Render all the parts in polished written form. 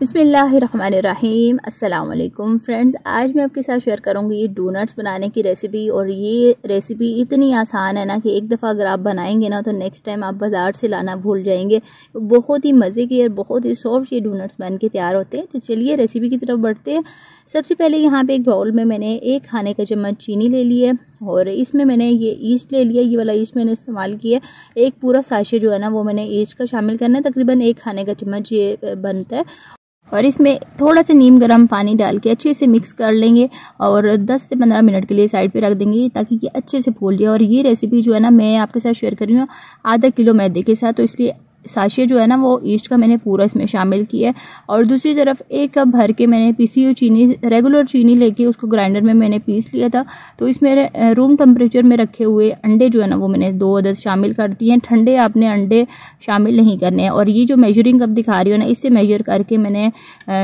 बिस्मिल्लाहिर्रहमानिर्रहीम। अस्सलाम वालेकुम फ्रेंड्स, आज मैं आपके साथ शेयर करूंगी ये डोनट्स बनाने की रेसिपी। और ये रेसिपी इतनी आसान है ना कि एक दफ़ा अगर आप बनाएंगे ना तो नेक्स्ट टाइम आप बाज़ार से लाना भूल जाएंगे। बहुत ही मज़े के और बहुत ही सॉफ्ट ये डोनट्स बन के तैयार होते हैं। तो चलिए रेसिपी की तरफ बढ़ते हैं। सबसे पहले यहाँ पे एक बाउल में मैंने 1 खाने का चम्मच चीनी ले ली है और इसमें मैंने ये ईस्ट ले लिया। ये वाला ईस्ट मैंने इस्तेमाल किया। एक पूरा साशे जो है ना वो मैंने ईस्ट का शामिल करना है। तकरीबन 1 खाने का चम्मच ये बनता है। और इसमें थोड़ा सा नीम गर्म पानी डाल के अच्छे से मिक्स कर लेंगे और 10 से 15 मिनट के लिए साइड पे रख देंगे ताकि ये अच्छे से फूल जाए। और ये रेसिपी जो है ना मैं आपके साथ शेयर कर रही हूँ आधा किलो मैदे के साथ। तो इसलिए साशे जो है ना वो ईस्ट का मैंने पूरा इसमें शामिल किया है। और दूसरी तरफ 1 कप भर के मैंने पीसी हुई चीनी, रेगुलर चीनी लेके उसको ग्राइंडर में मैंने पीस लिया था। तो इसमें रूम टेम्परेचर में रखे हुए अंडे जो है ना वो मैंने 2 अदद शामिल कर दिए हैं। ठंडे आपने अंडे शामिल नहीं करने हैं। और ये जो मेजरिंग कप दिखा रही हो ना इससे मेजर करके मैंने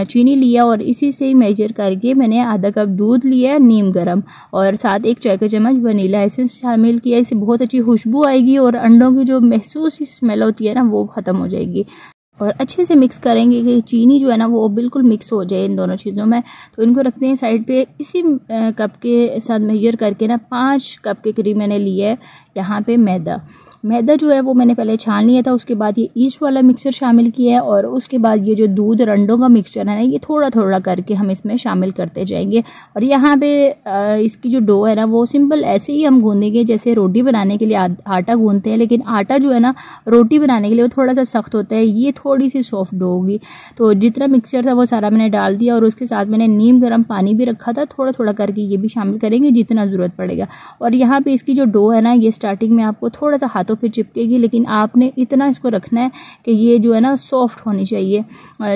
चीनी लिया और इसी से ही मेजर करके मैंने आधा कप दूध लिया है नीम गर्म, और साथ 1 चाय का चम्मच वनीला एसेंस शामिल किया। इससे बहुत अच्छी खुशबू आएगी और अंडों की जो महसूस स्मेल होती है ना वो ख़त्म हो जाएगी। और अच्छे से मिक्स करेंगे कि चीनी जो है ना वो बिल्कुल मिक्स हो जाए इन दोनों चीज़ों में। तो इनको रखते हैं साइड पे। इसी कप के साथ मेजर करके ना 5 कप के करीब मैंने लिया है यहाँ पे मैदा जो है वो मैंने पहले छान लिया था। उसके बाद ये ईस्ट वाला मिक्सचर शामिल किया है और उसके बाद ये जो दूध और अंडों का मिक्सचर है ना ये थोड़ा थोड़ा करके हम इसमें शामिल करते जाएंगे। और यहाँ पे इसकी जो डो है ना वो सिंपल ऐसे ही हम गूंदेंगे जैसे रोटी बनाने के लिए आटा गूंदते हैं। लेकिन आटा जो है ना रोटी बनाने के लिए वो थोड़ा सा सख्त होता है, ये थोड़ी सी सॉफ्ट डो होगी। तो जितना मिक्सचर था वो सारा मैंने डाल दिया और उसके साथ मैंने नीम गर्म पानी भी रखा था। थोड़ा थोड़ा करके ये भी शामिल करेंगे जितना ज़रूरत पड़ेगा। और यहाँ पे इसकी जो डो है ना ये स्टार्टिंग में आपको थोड़ा सा हाथों पे चिपकेगी, लेकिन आपने इतना इसको रखना है कि ये जो है ना सॉफ्ट होनी चाहिए।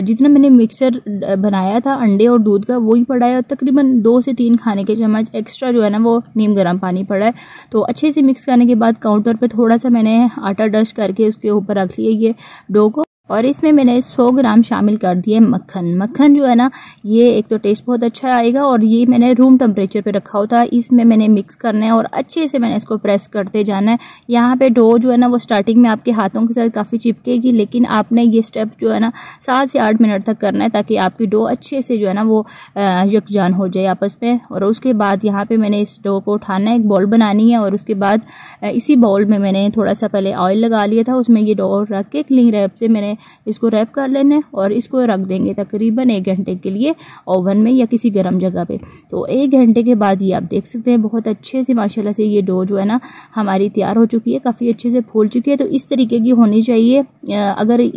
जितना मैंने मिक्सचर बनाया था अंडे और दूध का वही पड़ा है। तकरीबन 2 से 3 खाने के चम्मच एक्स्ट्रा जो है ना वो नीम गर्म पानी पड़ा है। तो अच्छे से मिक्स करने के बाद काउंटर पे थोड़ा सा मैंने आटा डस्ट करके उसके ऊपर रख लिया ये डो को। और इसमें मैंने 100 ग्राम शामिल कर दिए मक्खन जो है ना ये एक तो टेस्ट बहुत अच्छा आएगा और ये मैंने रूम टेम्परेचर पे रखा हुआ था। इसमें मैंने मिक्स करना है और अच्छे से मैंने इसको प्रेस करते जाना है। यहाँ पे डो जो है ना वो स्टार्टिंग में आपके हाथों के साथ काफ़ी चिपकेगी, लेकिन आपने ये स्टेप जो है ना 7 से 8 मिनट तक करना है ताकि आपकी डो अच्छे से जो है ना वो यकजान हो जाए आपस में। और उसके बाद यहाँ पे मैंने इस डो को उठाना है, एक बॉल बनानी है और उसके बाद इसी बाउल में मैंने थोड़ा सा पहले ऑयल लगा लिया था, उसमें ये डो रख के क्लिंग रैप से मैंने इसको रैप कर लेना है और इसको रख देंगे तकरीबन 1 घंटे के लिए ओवन में या किसी गर्म जगह पे। तो 1 घंटे के बाद ये आप देख सकते हैं बहुत अच्छे से माशाल्लाह से ये डो जो है ना हमारी तैयार हो चुकी है, काफ़ी अच्छे से फूल चुकी है। तो इस तरीके की होनी चाहिए। अगर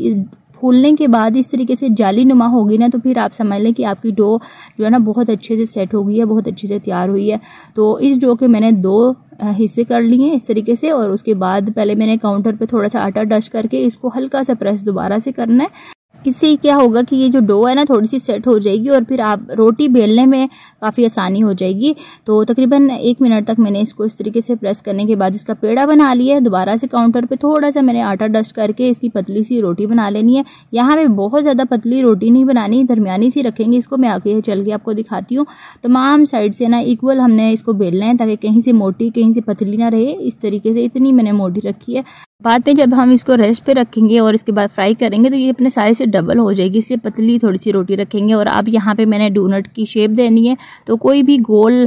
फूलने के बाद इस तरीके से जाली नुमा होगी ना तो फिर आप समझ लें कि आपकी डो जो है ना बहुत अच्छे से सेट हो गई है, बहुत अच्छे से तैयार हुई है। तो इस डो के मैंने 2 हिस्से कर लिए इस तरीके से। और उसके बाद पहले मैंने काउंटर पे थोड़ा सा आटा डस्ट करके इसको हल्का सा प्रेस दोबारा से करना है। इससे क्या होगा कि ये जो डो है ना थोड़ी सी सेट हो जाएगी और फिर आप रोटी बेलने में काफ़ी आसानी हो जाएगी। तो तकरीबन 1 मिनट तक मैंने इसको इस तरीके से प्रेस करने के बाद इसका पेड़ा बना लिया है। दोबारा से काउंटर पे थोड़ा सा मैंने आटा डस्ट करके इसकी पतली सी रोटी बना लेनी है। यहाँ पे बहुत ज़्यादा पतली रोटी नहीं बनानी, दरमियानी सी रखेंगे इसको। मैं आगे चल के आपको दिखाती हूँ। तमाम साइड से ना इक्वल हमने इसको बेलना है ताकि कहीं से मोटी कहीं से पतली ना रहे। इस तरीके से इतनी मैंने मोटी रखी है। बाद में जब हम इसको रेस्ट पे रखेंगे और इसके बाद फ्राई करेंगे तो ये अपने साइज से डबल हो जाएगी, इसलिए पतली थोड़ी सी रोटी रखेंगे। और अब यहाँ पे मैंने डोनट की शेप देनी है तो कोई भी गोल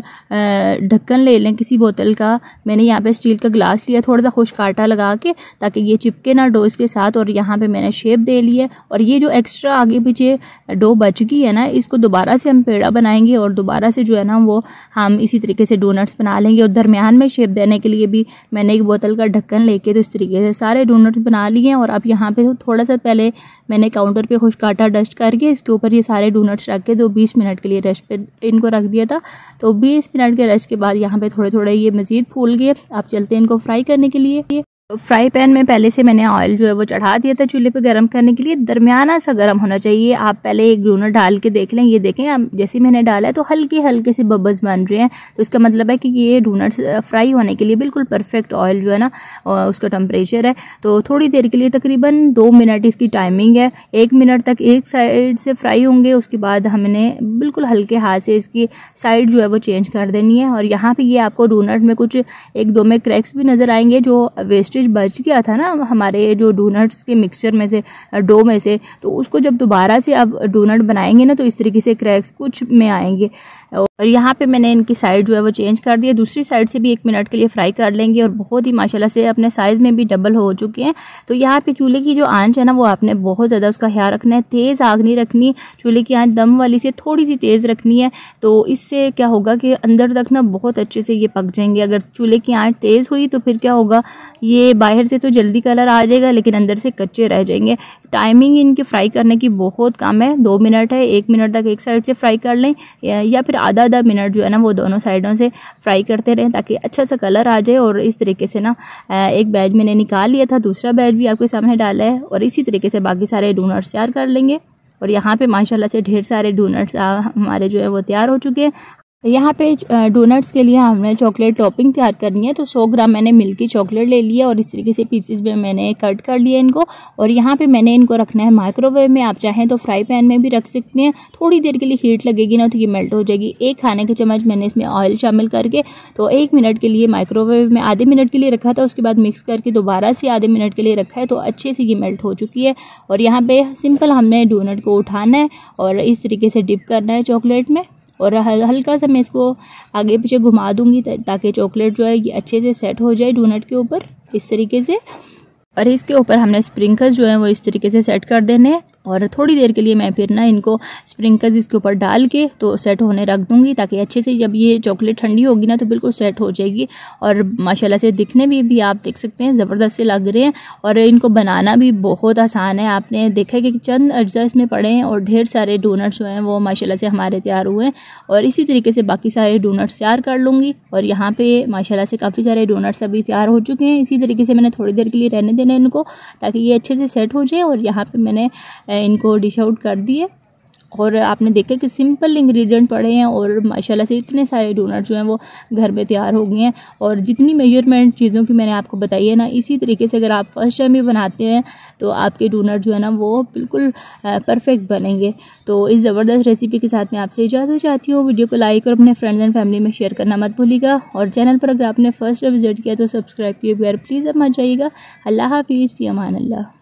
ढक्कन ले लें किसी बोतल का। मैंने यहाँ पे स्टील का ग्लास लिया, थोड़ा सा खुश्क आटा लगा के ताकि ये चिपके ना डो इसके साथ। और यहाँ पे मैंने शेप दे ली है। और ये जो एक्स्ट्रा आगे पीछे डो बच गई है ना इसको दोबारा से हम पेड़ा बनाएंगे और दोबारा से जो है ना वो हम इसी तरीके से डोनट्स बना लेंगे। और दरमियान में शेप देने के लिए भी मैंने एक बोतल का ढक्कन लेके तो इस तरीके सारे डोनट्स बना लिए हैं। और अब यहाँ पे थोड़ा सा पहले मैंने काउंटर पे खुश्क आटा डस्ट करके इसके ऊपर ये सारे डोनट्स रख के 20 मिनट के लिए रेस्ट पे इनको रख दिया था। तो 20 मिनट के रेस्ट के बाद यहाँ पे थोड़े थोड़े ये मज़ीद फूल गए। आप चलते हैं इनको फ्राई करने के लिए। फ्राई पैन में पहले से मैंने ऑयल जो है वो चढ़ा दिया था चूल्हे पे गर्म करने के लिए। दरमियाना सा गर्म होना चाहिए। आप पहले एक डोनट डाल के देख लें। ये देखें आप जैसे मैंने डाला है तो हल्के हल्के से बबल्स बन रहे हैं, तो इसका मतलब है कि ये डोनट्स फ्राई होने के लिए बिल्कुल परफेक्ट ऑयल जो है ना उसका टेम्परेचर है। तो थोड़ी देर के लिए तकरीबन 2 मिनट इसकी टाइमिंग है। 1 मिनट तक एक साइड से फ्राई होंगे, उसके बाद हमने बिल्कुल हल्के हाथ से इसकी साइड जो है वो चेंज कर देनी है। और यहाँ पर ये आपको डोनट में कुछ 1-2 में क्रैक्स भी नज़र आएंगे जो वेस्ट वेस्टेज बच गया था ना हमारे जो डोनट्स के मिक्सचर में से, डो में से, तो उसको जब दोबारा से आप डोनट बनाएंगे ना तो इस तरीके से क्रैक्स कुछ में आएंगे। और यहाँ पे मैंने इनकी साइड जो है वो चेंज कर दिया, दूसरी साइड से भी 1 मिनट के लिए फ्राई कर लेंगे और बहुत ही माशाल्लाह से अपने साइज़ में भी डबल हो चुके हैं। तो यहाँ पे चूल्हे की जो आंच है ना वो आपने बहुत ज़्यादा उसका ख्याल रखना है, तेज़ आग नहीं रखनी, चूल्हे की आंच दम वाली से थोड़ी सी तेज़ रखनी है। तो इससे क्या होगा कि अंदर तक ना बहुत अच्छे से ये पक जाएंगे। अगर चूल्हे की आंच तेज़ हुई तो फिर क्या होगा, ये बाहर से तो जल्दी कलर आ जाएगा लेकिन अंदर से कच्चे रह जाएंगे। टाइमिंग इनके फ्राई करने की बहुत कम है, 2 मिनट है, 1 मिनट तक एक साइड से फ्राई कर लें या फिर आधा मिनट जो है ना वो दोनों साइडों से फ्राई करते रहें ताकि अच्छा सा कलर आ जाए। और इस तरीके से ना एक बैच मैंने निकाल लिया था, दूसरा बैच भी आपके सामने डाला है और इसी तरीके से बाकी सारे डोनट्स तैयार कर लेंगे। और यहाँ पे माशाल्लाह से ढेर सारे डोनट्स हमारे जो है वो तैयार हो चुके हैं। यहाँ पे डोनट्स के लिए हमने चॉकलेट टॉपिंग तैयार करनी है। तो 100 ग्राम मैंने मिल्की चॉकलेट ले लिया और इस तरीके से पीसेस में मैंने कट कर लिया इनको। और यहाँ पे मैंने इनको रखना है माइक्रोवेव में, आप चाहें तो फ्राई पैन में भी रख सकते हैं। थोड़ी देर के लिए हीट लगेगी ना तो ये मेल्ट हो जाएगी। 1 खाने के चम्मच मैंने इसमें ऑयल शामिल करके तो 1 मिनट के लिए माइक्रोवेव में आधे मिनट के लिए रखा था, उसके बाद मिक्स करके दोबारा से आधे मिनट के लिए रखा है तो अच्छे से ये मेल्ट हो चुकी है। और यहाँ पे सिंपल हमने डोनट को उठाना है और इस तरीके से डिप करना है चॉकलेट में और हल्का सा मैं इसको आगे पीछे घुमा दूंगी ताकि चॉकलेट जो है ये अच्छे से सेट हो जाए डोनट के ऊपर इस तरीके से। और इसके ऊपर हमने स्प्रिंकल्स जो हैं वो इस तरीके से सेट कर देने हैं और थोड़ी देर के लिए मैं फिर ना इनको स्प्रिंकल्स इसके ऊपर डाल के तो सेट होने रख दूंगी ताकि अच्छे से जब ये चॉकलेट ठंडी होगी ना तो बिल्कुल सेट हो जाएगी। और माशाल्लाह से दिखने में भी आप देख सकते हैं ज़बरदस्त से लग रहे हैं और इनको बनाना भी बहुत आसान है। आपने देखा कि चंद अज्जा इसमें पड़े हैं और ढेर सारे डोनट्स जो हैं वो माशाल्लाह से हमारे तैयार हुए हैं। और इसी तरीके से बाकी सारे डोनट्स तैयार कर लूँगी। और यहाँ पर माशाल्लाह से काफ़ी सारे डोनट्स अभी तैयार हो चुके हैं। इसी तरीके से मैंने थोड़ी देर के लिए रहने देना इनको ताकि ये अच्छे से सेट हो जाए। और यहाँ पर मैंने इनको डिश आउट कर दिए और आपने देखा कि सिंपल इंग्रेडिएंट पड़े हैं और माशाल्लाह से इतने सारे डोनट जो हैं वो घर में तैयार हो गए हैं। और जितनी मेजरमेंट चीज़ों की मैंने आपको बताई है ना, इसी तरीके से अगर आप फर्स्ट टाइम ही बनाते हैं तो आपके डोनट जो है ना वो बिल्कुल परफेक्ट बनेंगे। तो इस ज़बरदस्त रेसिपी के साथ मैं आपसे इजाज़त चाहती हूँ। वीडियो को लाइक और अपने फ्रेंड्स एंड फैमिली में शेयर करना मत भूलिएगा और चैनल पर अगर आपने फर्स्ट टाइम विजिट किया तो सब्सक्राइब किए बगैर प्लीज़ अब मत जाइएगा। अल्लाह हाफिज़, फ़ी अमान अल्लाह।